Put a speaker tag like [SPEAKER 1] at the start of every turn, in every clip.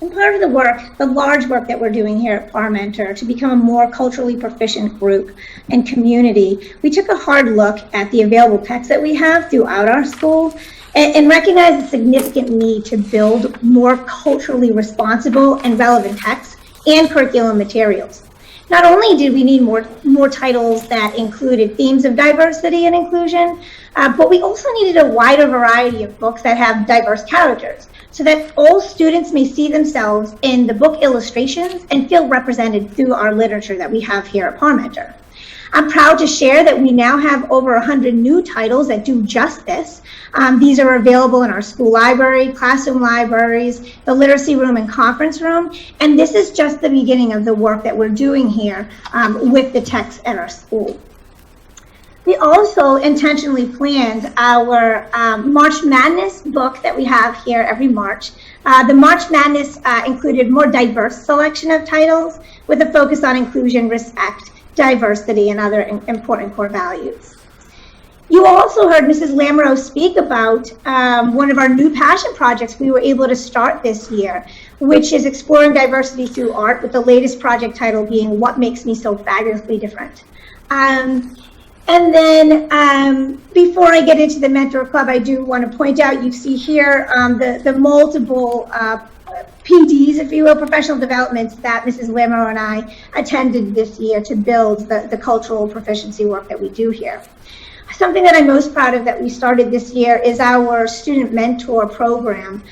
[SPEAKER 1] And part of the work, the large work that we're doing here at Parmenter to become a more culturally proficient group and community, we took a hard look at the available texts that we have throughout our school and recognized the significant need to build more culturally responsible and relevant texts and curriculum materials. Not only did we need more titles that included themes of diversity and inclusion, but we also needed a wider variety of books that have diverse characters, so that all students may see themselves in the book illustrations and feel represented through our literature that we have here at Parmenter. I'm proud to share that we now have over 100 new titles that do just this. These are available in our school library, classroom libraries, the literacy room and conference room, and this is just the beginning of the work that we're doing here with the texts at our school. We also intentionally planned our March Madness book that we have here every March. The March Madness included more diverse selection of titles with a focus on inclusion, respect, diversity, and other important core values. You also heard Mrs. Lamoureux speak about one of our new passion projects we were able to start this year, which is exploring diversity through art, with the latest project title being What Makes Me So Fabulously Different. And then before I get into the Mentor Club, I do want to point out, you see here the multiple PDs, if you will, professional developments that Mrs. Lamoureux and I attended this year to build the cultural proficiency work that we do here. Something that I'm most proud of that we started this year is our student mentor program.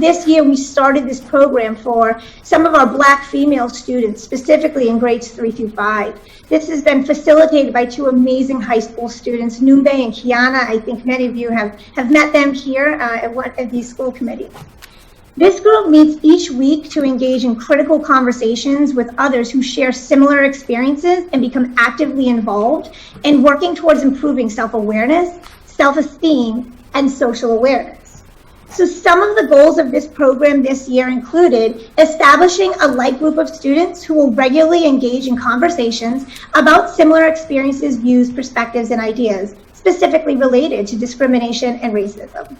[SPEAKER 1] This year we started this program for some of our Black female students, specifically in grades 3 through 5. This has been facilitated by two amazing high school students, Numbe and Kiana. I think many of you have met them here at one of these school committees. This group meets each week to engage in critical conversations with others who share similar experiences and become actively involved in working towards improving self-awareness, self-esteem, and social awareness. So some of the goals of this program this year included establishing a like group of students who will regularly engage in conversations about similar experiences, views, perspectives, and ideas, specifically related to discrimination and racism.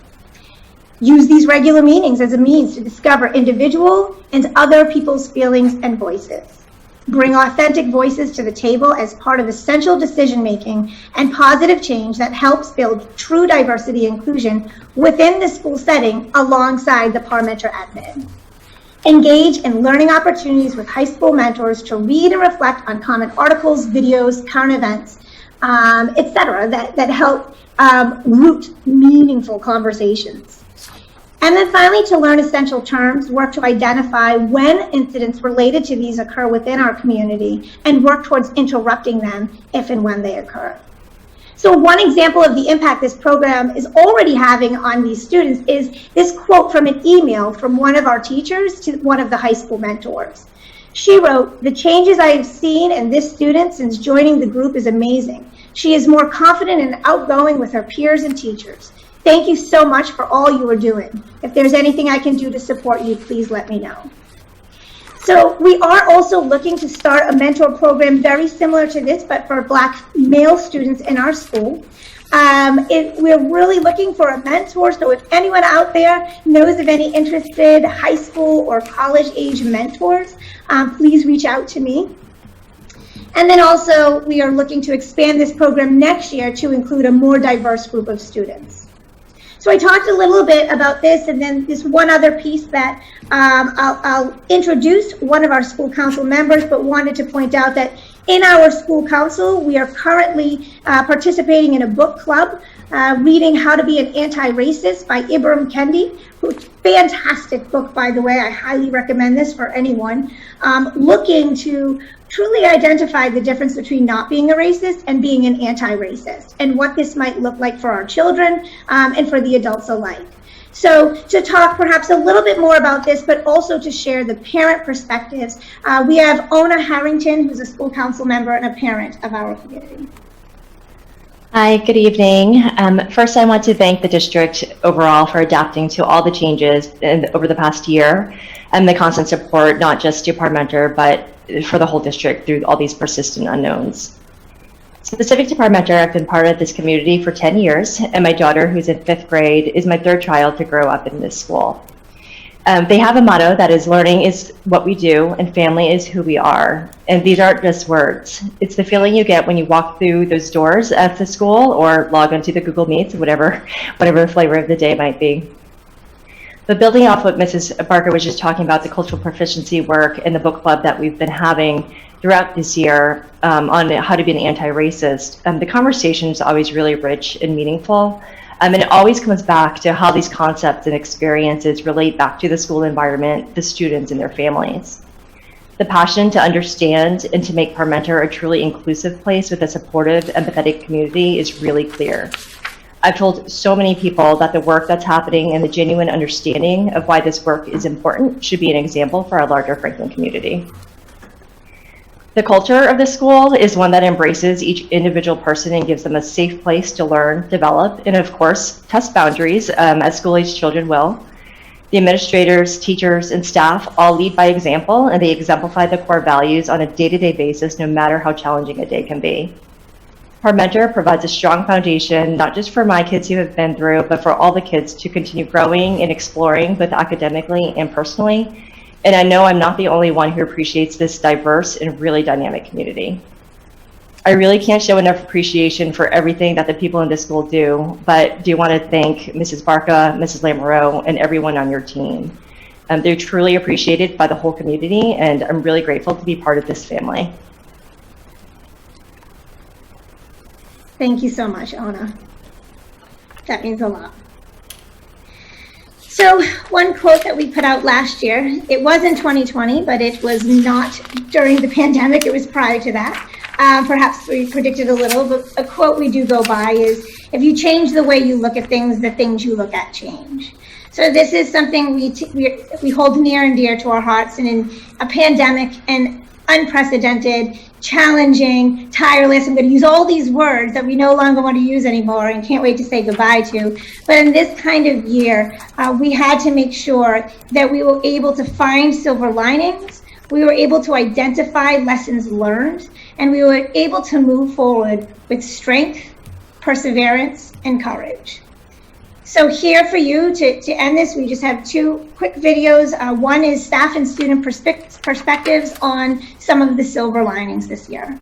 [SPEAKER 1] Use these regular meetings as a means to discover individual and other people's feelings and voices. Bring authentic voices to the table as part of essential decision-making and positive change that helps build true diversity and inclusion within the school setting alongside the Parmenter admin. Engage in learning opportunities with high school mentors to read and reflect on common articles, videos, current events, etc. that help root meaningful conversations. And then finally, to learn essential terms, work to identify when incidents related to these occur within our community and work towards interrupting them if and when they occur. So one example of the impact this program is already having on these students is this quote from an email from one of our teachers to one of the high school mentors. She wrote, "The changes I have seen in this student since joining the group is amazing. She is more confident and outgoing with her peers and teachers. Thank you so much for all you are doing. If there's anything I can do to support you, please let me know." So we are also looking to start a mentor program very similar to this, but for Black male students in our school. We're really looking for a mentor, so if anyone out there knows of any interested high school or college age mentors, please reach out to me. And then also we are looking to expand this program next year to include a more diverse group of students. So I talked a little bit about this, and then this one other piece that I'll introduce one of our school council members, but wanted to point out that in our school council, we are currently participating in a book club, reading How to Be an Anti-Racist by Ibram Kendi, who's fantastic book, by the way. I highly recommend this for anyone looking to truly identify the difference between not being a racist and being an anti-racist, and what this might look like for our children and for the adults alike. So to talk perhaps a little bit more about this, but also to share the parent perspectives, we have Ona Harrington, who's a school council member and a parent of our community.
[SPEAKER 2] Hi, good evening. First, I want to thank the district overall for adapting to all the changes over the past year and the constant support, not just to Parmenter, but for the whole district through all these persistent unknowns. Specific to Parmenter, I've been part of this community for 10 years, and my daughter, who's in 5th grade, is my 3rd child to grow up in this school. They have a motto that is learning is what we do and family is who we are. And these aren't just words. It's the feeling you get when you walk through those doors at the school or log into the Google Meets, whatever the flavor of the day might be. But building off what Mrs. Barker was just talking about, the cultural proficiency work and the book club that we've been having throughout this year on how to be an anti-racist, the conversation is always really rich and meaningful. And it always comes back to how these concepts and experiences relate back to the school environment, the students, and their families. The passion to understand and to make Parmenter a truly inclusive place with a supportive, empathetic community is really clear. I've told so many people that the work that's happening and the genuine understanding of why this work is important should be an example for our larger Franklin community. The culture of the school is one that embraces each individual person and gives them a safe place to learn, develop, and of course, test boundaries as school-age children will. The administrators, teachers, and staff all lead by example, and they exemplify the core values on a day-to-day basis, no matter how challenging a day can be. Parmenter provides a strong foundation, not just for my kids who have been through, but for all the kids to continue growing and exploring, both academically and personally. And I know I'm not the only one who appreciates this diverse and really dynamic community. I really can't show enough appreciation for everything that the people in this school do, but do want to thank Mrs. Barca, Mrs. Lamoureux, and everyone on your team. They're truly appreciated by the whole community, and I'm really grateful to be part of this family.
[SPEAKER 1] Thank you so much, Ona. That means a lot. So one quote that we put out last year, it was in 2020, but it was not during the pandemic, it was prior to that. Perhaps we predicted a little, but a quote we do go by is, if you change the way you look at things, the things you look at change. So this is something we hold near and dear to our hearts, and in a pandemic and unprecedented, challenging, tireless, I'm going to use all these words that we no longer want to use anymore and can't wait to say goodbye to. But in this kind of year, we had to make sure that we were able to find silver linings, we were able to identify lessons learned, and we were able to move forward with strength, perseverance, and courage. So here for you to end this, we just have two quick videos. One is staff and student perspectives on some of the silver linings this year.